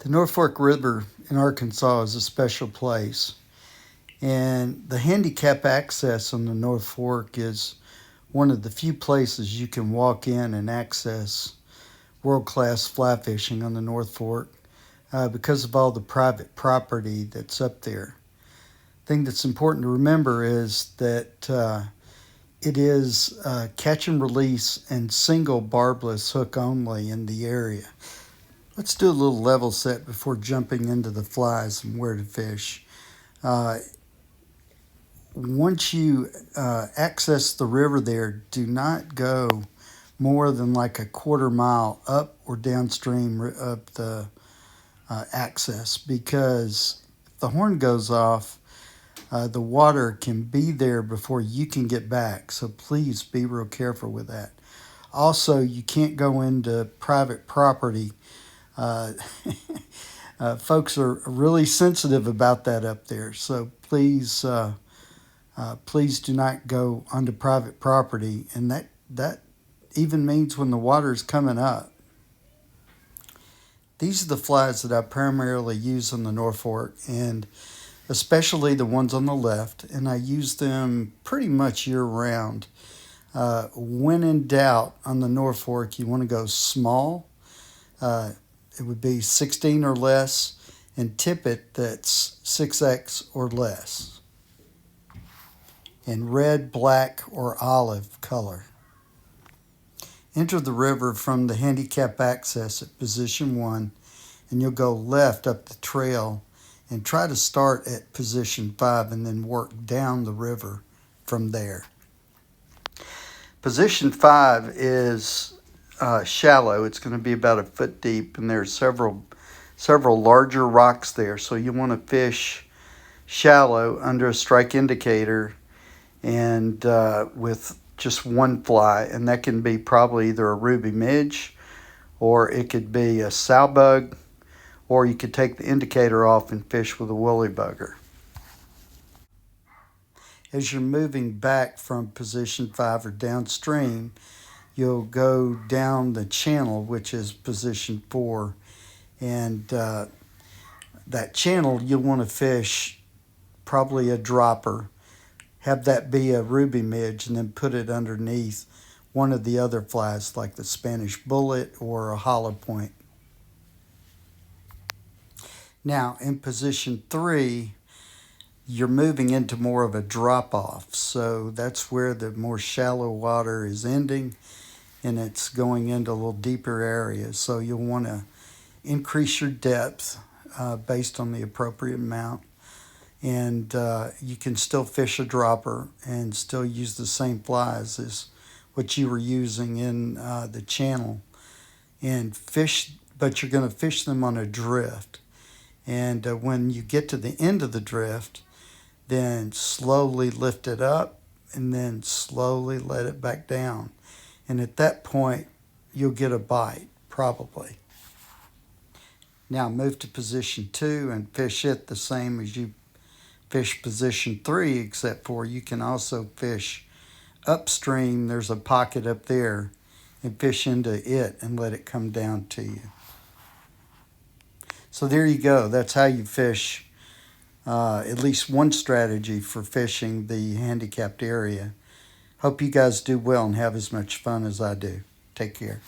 The North Fork River in Arkansas is a special place, and the handicap access on the North Fork is one of the few places you can walk in and access world-class fly fishing on the North Fork because of all the private property that's up there. Thing that's important to remember is that it is catch and release and single barbless hook only in the area. Let's do a little level set before jumping into the flies and where to fish. Once you access the river there, do not go more than like a quarter mile up or downstream of the access, because if the horn goes off, the water can be there before you can get back. So please be real careful with that. Also, you can't go into private property. Folks are really sensitive about that up there. So please do not go onto private property. And that even means when the water is coming up. These are the flies that I primarily use on the North Fork, and especially the ones on the left, and I use them pretty much year-round. When in doubt on the North Fork, you want to go small. It would be 16 or less, and tippet that's 6X or less, in red, black, or olive color. Enter the river from the handicap access at position 1, and you'll go left up the trail and try to start at position 5 and then work down the river from there. Position 5 is shallow. It's going to be about a foot deep, and there's several larger rocks there. So you want to fish shallow under a strike indicator and with just one fly, and that can be probably either a ruby midge, or it could be a sow bug, or you could take the indicator off and fish with a woolly bugger. As you're moving back from position 5 or downstream, you'll go down the channel, which is position 4, and that channel you'll want to fish probably a dropper. Have that be a ruby midge, and then put it underneath one of the other flies like the Spanish bullet or a hollow point. Now in position 3, you're moving into more of a drop off. So that's where the more shallow water is ending, and it's going into a little deeper areas. So you'll want to increase your depth based on the appropriate amount. And you can still fish a dropper and still use the same flies as what you were using in the channel, and fish, but you're going to fish them on a drift. And when you get to the end of the drift, then slowly lift it up and then slowly let it back down. And at that point, you'll get a bite, probably. Now move to position 2 and fish it the same as you fish position 3, except for you can also fish upstream. There's a pocket up there, and fish into it and let it come down to you. So there you go. That's how you fish at least one strategy for fishing the handicapped area. Hope you guys do well and have as much fun as I do. Take care.